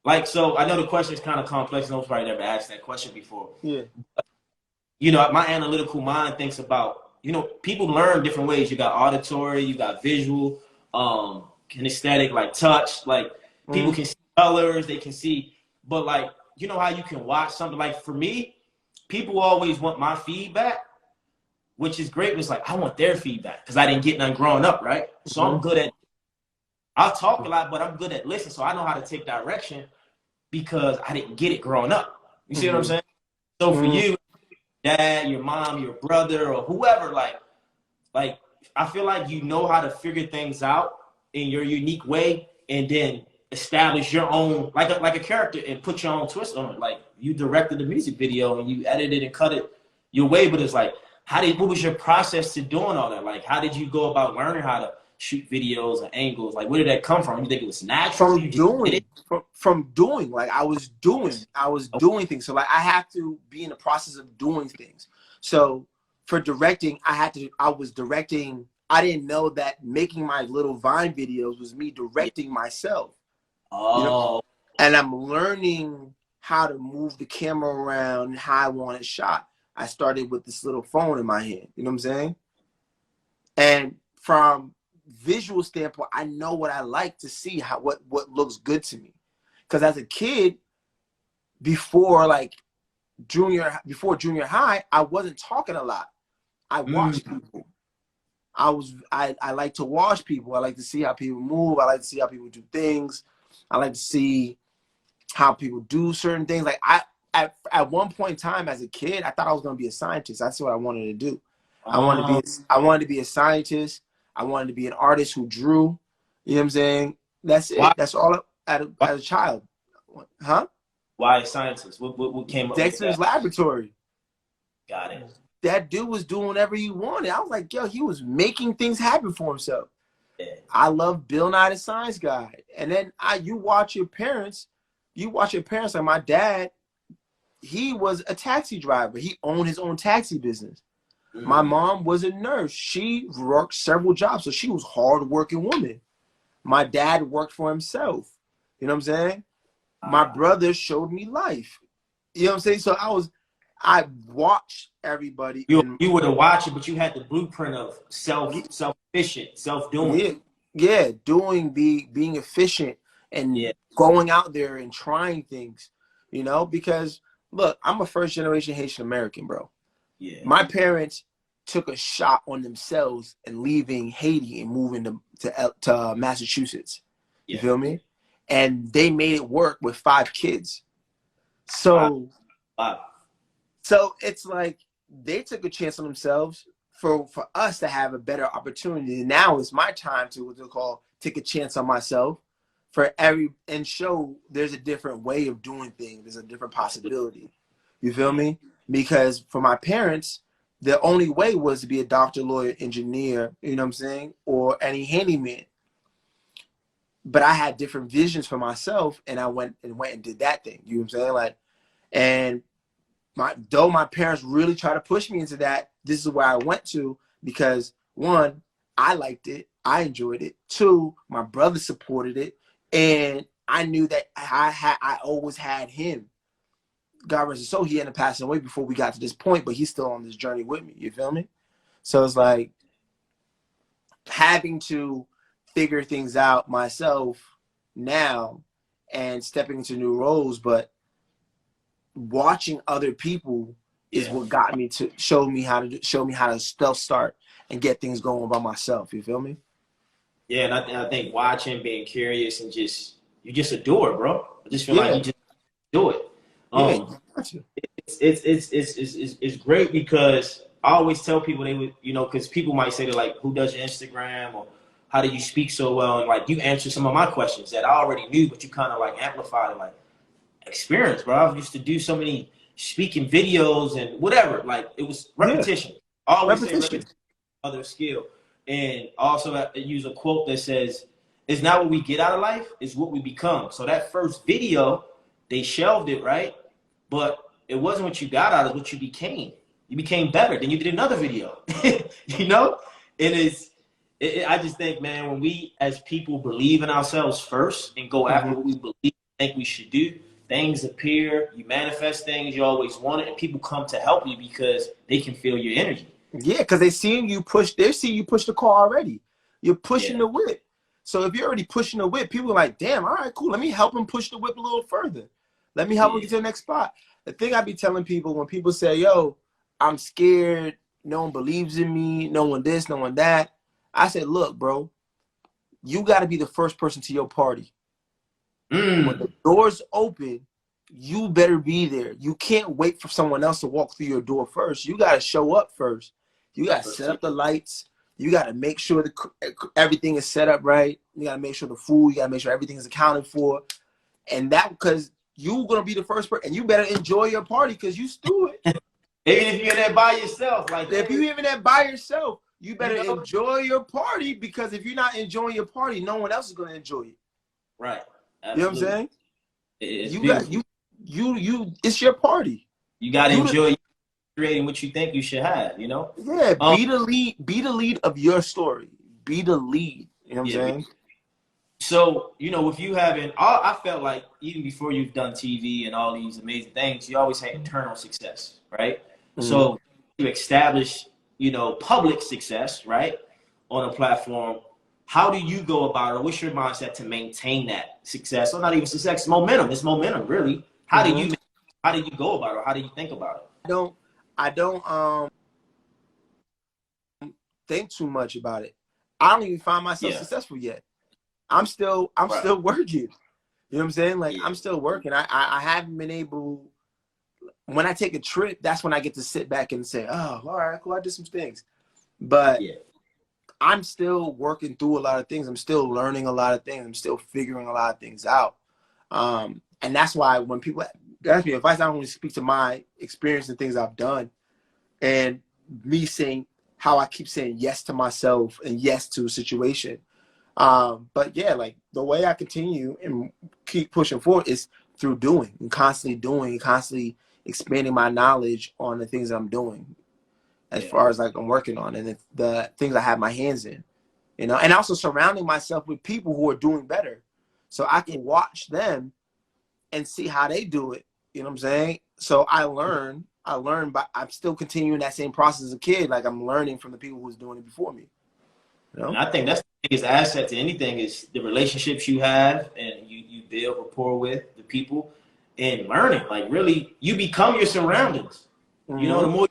Like, so I know the question is kind of complex. Nobody's probably never asked that question before. Yeah. You know, my analytical mind thinks about, you know, people learn different ways. You got auditory, you got visual, kinesthetic, like touch. Like people can see colors, they can see, but like, you know how you can watch something. Like for me, people always want my feedback, which is great. It's like, I want their feedback because I didn't get none growing up, right? So I'm good at, I'll talk a lot, but I'm good at listening. So I know how to take direction because I didn't get it growing up. You see what I'm saying? So for you, dad, your mom, your brother, or whoever, like I feel like you know how to figure things out in your unique way, and then establish your own like a character and put your own twist on it. Like you directed the music video and you edited and cut it your way, but it's like what was your process to doing all that? Like how did you go about learning how to shoot videos and angles? Like where did that come from? You think it was natural? You just did it? From doing. Like I was doing things. So like I have to be in the process of doing things. So for directing, I was directing. I didn't know that making my little Vine videos was me directing myself. Oh. You know? And I'm learning how to move the camera around and how I want it shot. I started with this little phone in my hand. You know what I'm saying? And from visual standpoint, I know what I like to see, what looks good to me. Because as a kid, before junior high, I wasn't talking a lot. I watched people. I like to watch people. I like to see how people move. I like to see how people do things. I like to see how people do certain things. Like at one point in time as a kid, I thought I was going to be a scientist. That's what I wanted to do. I wanted to be a scientist. I wanted to be an artist who drew. You know what I'm saying? That's it. Why? That's all as a child. Huh? Why a scientist? What came up Dexter's with that? Laboratory. Got it. That dude was doing whatever he wanted. I was like, yo, he was making things happen for himself. Yeah. I love Bill Nye the Science Guy. And then you watch your parents like my dad, he was a taxi driver. He owned his own taxi business. My mom was a nurse. She worked several jobs, so she was a hard-working woman. My dad worked for himself. You know what I'm saying? My brother showed me life. You know what I'm saying? So I watched everybody. You were to watch it, but you had the blueprint of self-efficient, self-doing. Yeah, being efficient and going out there and trying things, you know, because look, I'm a first generation Haitian American, bro. Yeah. My parents took a shot on themselves and leaving Haiti and moving to Massachusetts. You feel me? And they made it work with 5 kids. So, so it's like they took a chance on themselves for us to have a better opportunity. Now it's my time to take a chance on myself and show there's a different way of doing things. There's a different possibility. You feel me? Because for my parents, the only way was to be a doctor, lawyer, engineer, you know what I'm saying? Or any handyman. But I had different visions for myself, and I went and did that thing. You know what I'm saying? Like, and though my parents really tried to push me into that, this is where I went to, because 1, I liked it, I enjoyed it. 2, my brother supported it, and I knew that I always had him. God rest his soul, he ended up passing away before we got to this point, but he's still on this journey with me. You feel me? So it's like having to figure things out myself now and stepping into new roles, but watching other people is what got me to show me how to start and get things going by myself. You feel me? Yeah, and I think watching, being curious, and you just adore it, bro. I just feel like you just do it. It's great, because I always tell people they would, you know, because people might say, like, who does your Instagram, or how do you speak so well? And like, you answer some of my questions that I already knew, but you kind of like amplified it, like experience, bro. I used to do so many speaking videos and whatever. Like, it was repetition. Always say repetition, other skill. And also I use a quote that says, "It's not what we get out of life, it's what we become." So that first video, they shelved it, right? But it wasn't what you got out of, what you became. You became better. Then you did another video, you know? I just think, man, when we as people believe in ourselves first and go after what we believe, think we should do, things appear, you manifest things you always wanted, and people come to help you because they can feel your energy. Yeah, because they see you push the car already. You're pushing the whip. So if you're already pushing the whip, people are like, damn, all right, cool. Let me help him push the whip a little further. Let me help him get to the next spot. The thing I be telling people when people say, yo, I'm scared, no one believes in me, no one this, no one that. I said, look, bro, you got to be the first person to your party. When the doors open, you better be there. You can't wait for someone else to walk through your door first. You got to show up first. You got to set up the lights. You got to make sure everything is set up right. You got to make sure the food, you got to make sure everything is accounted for. And that, because you're going to be the first person, and you better enjoy your party because you do it. Even if you're there by yourself. Like, if you're even there by yourself, you better enjoy your party, because if you're not enjoying your party, no one else is going to enjoy it. Right. Absolutely. You know what I'm saying? It's your party. You got to enjoy creating what you think you should have, you know? Yeah, be the lead of your story. Be the lead. You know what I'm saying? So, you know, with you having, I felt like even before you've done TV and all these amazing things, you always had internal success, right? Mm-hmm. So you establish, you know, public success, right, on a platform. How do you go about it? What's your mindset to maintain that success? Or not even success, it's momentum. It's momentum, really. How do you go about it? Or how do you think about it? I don't think too much about it. I don't even find myself successful yet. I'm still working. You know what I'm saying? Like, I'm still working. I haven't been able. When I take a trip, that's when I get to sit back and say, oh, all right, cool, I did some things. But I'm still working through a lot of things. I'm still learning a lot of things. I'm still figuring a lot of things out. And that's why when people ask me advice, I don't really speak to my experience and things I've done. And me saying how I keep saying yes to myself and yes to a situation. But yeah, like the way I continue and keep pushing forward is through doing and constantly expanding my knowledge on the things that I'm doing as far as like I'm working on and the things I have my hands in, you know, and also surrounding myself with people who are doing better so I can watch them and see how they do it. You know what I'm saying? So I learn, but I'm still continuing that same process as a kid. Like, I'm learning from the people who was doing it before me. You know? And I think that's the biggest asset to anything is the relationships you have and you build rapport with the people and learning. Like, really, you become your surroundings. Mm-hmm. You know, the more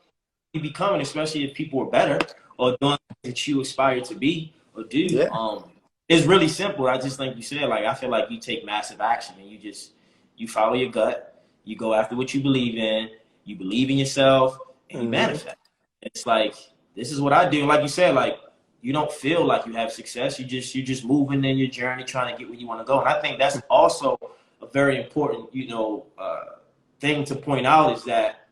you become, and especially if people are better or doing that you aspire to be or do. Yeah. It's really simple. I just think you said, like, I feel like you take massive action and you follow your gut. You go after what you believe in. You believe in yourself and you manifest. It's like, this is what I do. Like you said, like, you don't feel like you have success. You're just moving in your journey, trying to get where you want to go. And I think that's also a very important, you know, thing to point out is that,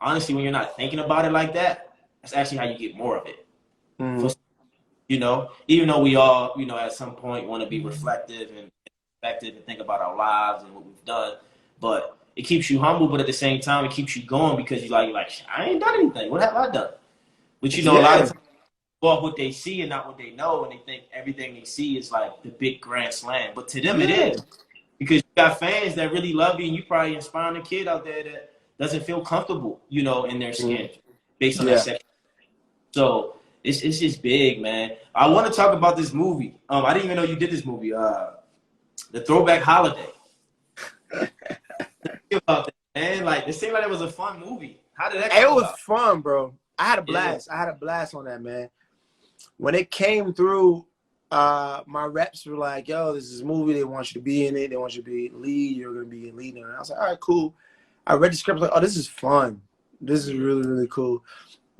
honestly, when you're not thinking about it like that, that's actually how you get more of it. Mm-hmm. You know, even though we all, you know, at some point want to be reflective and effective and think about our lives and what we've done, but it keeps you humble. But at the same time, it keeps you going because you're like, I ain't done anything. What have I done? But you know, a lot of times, well, what they see and not what they know, and they think everything they see is like the big grand slam. But to them, it is, because you got fans that really love you, and you probably inspiring a kid out there that doesn't feel comfortable, you know, in their skin based on that section. So it's just big, man. I want to talk about this movie. I didn't even know you did this movie, The Throwback Holiday. About that, man. Like, it seemed like it was a fun movie. How did that come It was about? fun, bro. I had a blast. I had a blast on that, man. When it came through, my reps were like, yo, this is a movie. They want you to be in it. They want you to be lead. You're going to be a lead. And I was like, all right, cool. I read the script. I was like, oh, this is fun. This is really, really cool.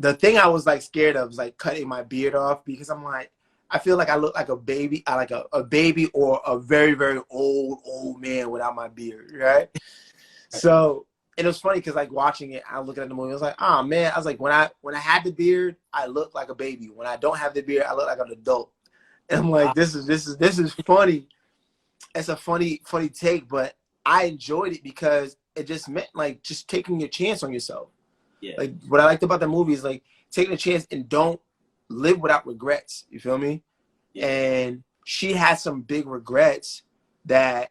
The thing I was like scared of was like cutting my beard off, because I'm like, I feel like I look like a baby. I like a baby or a very, very old man without my beard, right? So, and it was funny because like watching it, I was looking at the movie, I was like, oh man, I was like, when I had the beard, I looked like a baby. When I don't have the beard, I look like an adult. And I'm like, this is funny. It's a funny take, but I enjoyed it because it just meant like just taking your chance on yourself. Yeah. Like, what I liked about the movie is like taking a chance and don't live without regrets. You feel me? Yeah. And she had some big regrets that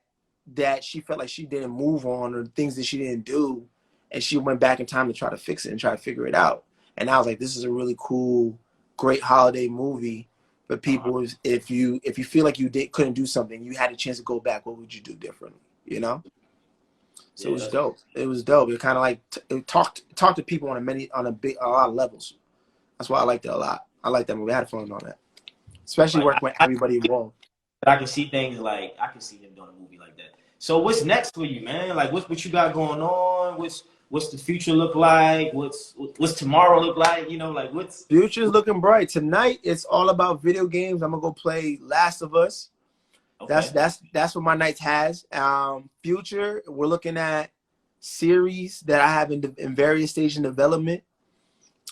she felt like she didn't move on, or things that she didn't do, and she went back in time to try to fix it and try to figure it out. And I was like, this is a really cool, great holiday movie for people. If you feel like you couldn't do something, you had a chance to go back, what would you do differently? You know? So it was dope. It was dope. It kind of like it talked to people on a lot of levels. That's why I liked it a lot. I liked that movie. I had fun on that, especially working with everybody involved. But I can see things like, I can see them doing a movie like that. So what's next for you, man? Like what you got going on? What's the future look like? What's tomorrow look like? You know, like what's Future's looking bright. Tonight it's all about video games. I'm gonna go play Last of Us. okay. That's what my nights has. Future, we're looking at series that I have in various stages of development.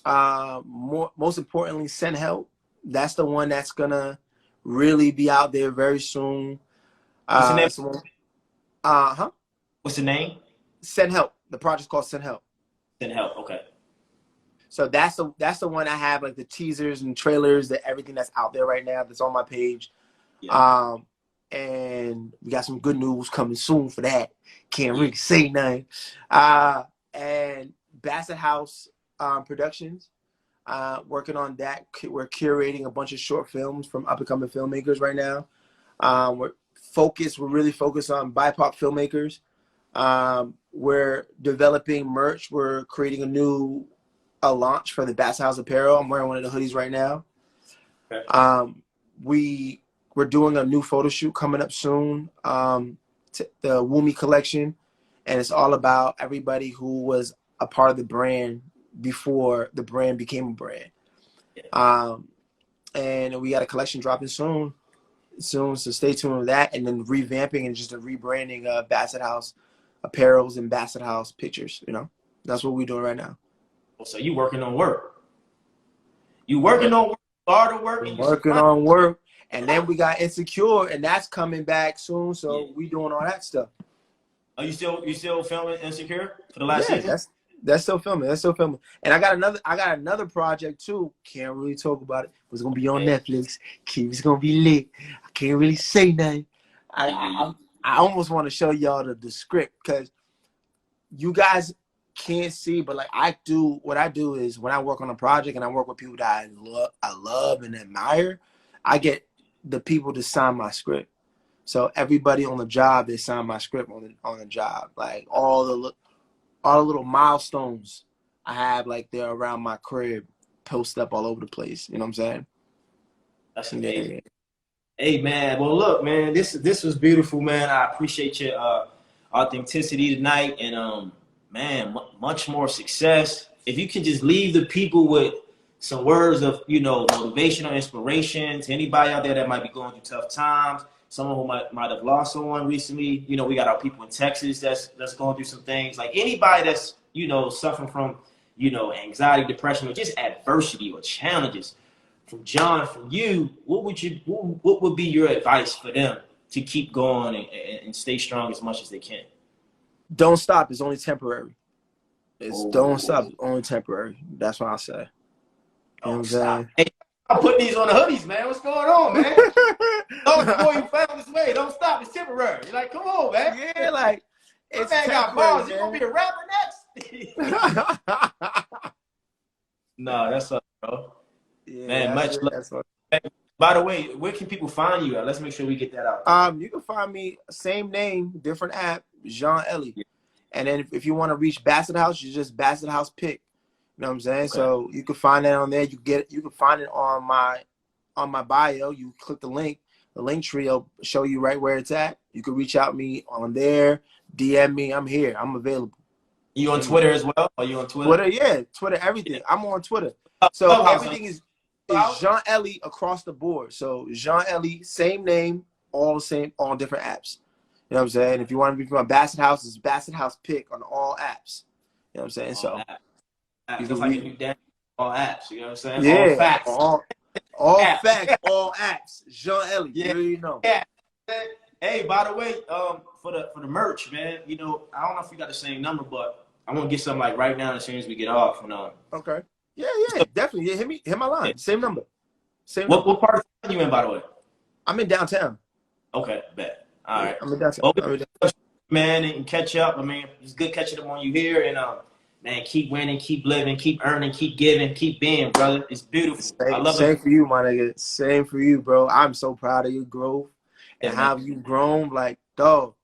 Most importantly, Send Help. That's the one that's gonna really be out there very soon. What's the name? So, What's the name? Send Help. The project's called Send Help. Send Help. Okay. So that's the one I have, like the teasers and trailers, that everything that's out there right now that's on my page. Yeah. And we got some good news coming soon for that. Can't really say nothing. And Bassett House Productions, working on that. We're curating a bunch of short films from up and coming filmmakers right now. We're really focused on BIPOC filmmakers. We're developing merch. We're creating a launch for the Bassett House apparel. I'm wearing one of the hoodies right now. Okay. We're doing a new photo shoot coming up soon, the Woomy collection, and it's all about everybody who was a part of the brand before the brand became a brand. And we got a collection dropping soon, so stay tuned with that. And then revamping and just a rebranding of Bassett House apparels and Bassett House pictures. You know, that's what we're doing right now. So you working on work. You working on work, harder work, and working on work. And then we got Insecure, and that's coming back soon. So we doing all that stuff. Are you still filming Insecure for the last season? That's still filming. That's still filming. And I got another project too. Can't really talk about it. It's gonna be on Netflix. It's gonna be lit. I can't really say nothing. I almost want to show y'all the script, because you guys can't see, but like what I do is when I work on a project and I work with people that I love and admire, I get the people to sign my script. So everybody on the job, they sign my script on the job. Like all the little milestones I have, like they're around my crib, posted up all over the place. You know what I'm saying? That's amazing. Yeah. Hey man, well look, man, this was beautiful, man. I appreciate your authenticity tonight, and man, much more success. If you can just leave the people with some words of, motivation or inspiration to anybody out there that might be going through tough times, someone who might have lost someone recently. We got our people in Texas that's going through some things. Like anybody that's, suffering from, anxiety, depression, or just adversity or challenges. From John, from you, what would be your advice for them to keep going and stay strong as much as they can? Don't stop. It's only temporary. Don't stop. It's only temporary. That's what I say. Don't stop. Hey, I'm putting these on the hoodies, man. What's going on, man? Before you found this way, don't stop. It's temporary. You're like, come on, man. Yeah, like it's man got balls. You gonna be a rapper next? No, that's up, bro. Yeah, man, much love. By the way, where can people find you at? Let's make sure we get that out. You can find me, same name, different app, Jeanelie. Yeah. And then if you want to reach Bassett House, you just Bassett House pick. You know what I'm saying? Okay. So you can find that on there. You can find it on my bio. You click the link tree will show you right where it's at. You can reach out me on there, DM me. I'm here. I'm available. You on Twitter as well? Are you on Twitter? Twitter, yeah, Twitter, everything. Yeah. I'm on Twitter. So everything is Jeanelie across the board. So Jeanelie, same name, all the same, all different apps. You know what I'm saying? If you want to be from Bassett House, it's Bassett House pick on all apps. You know what I'm saying? So you can read all apps. You know what I'm saying? Yeah, all facts. All facts, all apps. Jeanelie, yeah. You know. Yeah. Hey, by the way, for the merch, man, I don't know if you got the same number, but I want to get something like right now as soon as we get off. Okay. Yeah, definitely. Yeah, hit my line. Yeah. Same number. What part of town you in, by the way? I'm in downtown. Okay, bet. All right. I'm in downtown. Man, and catch up. I mean, it's good catching up on you here, and man, keep winning, keep living, keep earning, keep giving, keep being, brother. It's beautiful. I love it. Same for you, my nigga. Same for you, bro. I'm so proud of your growth and how you've grown. Like, dog.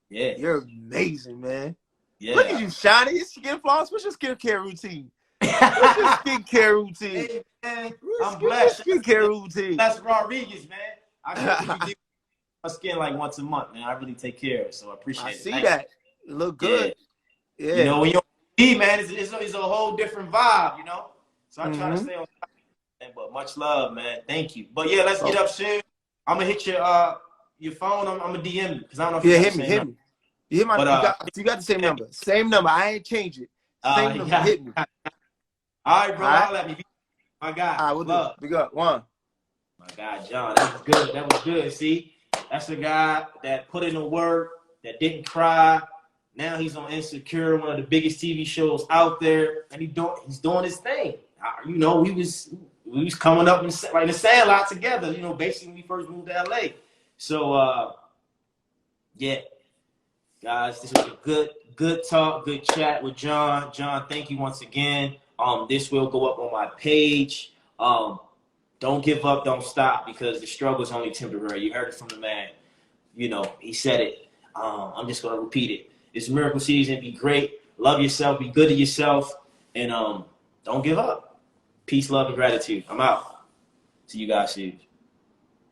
Yeah. You're amazing, man. Yeah. Look at you, shiny. Your skin flawless. What's your skincare routine? What's your skincare routine? Hey, man, I'm blessed. Skincare routine. That's Rodriguez, man. I my skin like once a month, man. I really take care of it, so I appreciate I it. see Thank that. You look good. Yeah. Yeah. You know, when you're on TV, man, it's a whole different vibe, you know? So I try to Mm-hmm. stay on top of that, but much love, man. Thank you. But yeah, let's Bro. get up soon. I'm gonna hit your phone. I'm gonna DM you because I don't know if you Yeah, got the hit me, same hit number. me. You hit my, But you got the same number. Same number. I ain't changed it. Same number. yeah. Hit me. All right, All bro. right. I'll let me. My guy, All right, we'll do. love. We got one. My guy, John. That was good. That was good. See, that's a guy that put in the work, that didn't cry. Now he's on Insecure, one of the biggest TV shows out there, and he's doing his thing. You know, we was coming up in the Sandlot together. You know, basically when we first moved to LA. So yeah, guys, this was a good talk, good chat with John. John, thank you once again. This will go up on my page. Don't give up, don't stop, because the struggle is only temporary. You heard it from the man. You know, he said it. I'm just gonna repeat it. It's miracle season. Be great. Love yourself. Be good to yourself. And don't give up. Peace, love, and gratitude. I'm out. See you guys soon.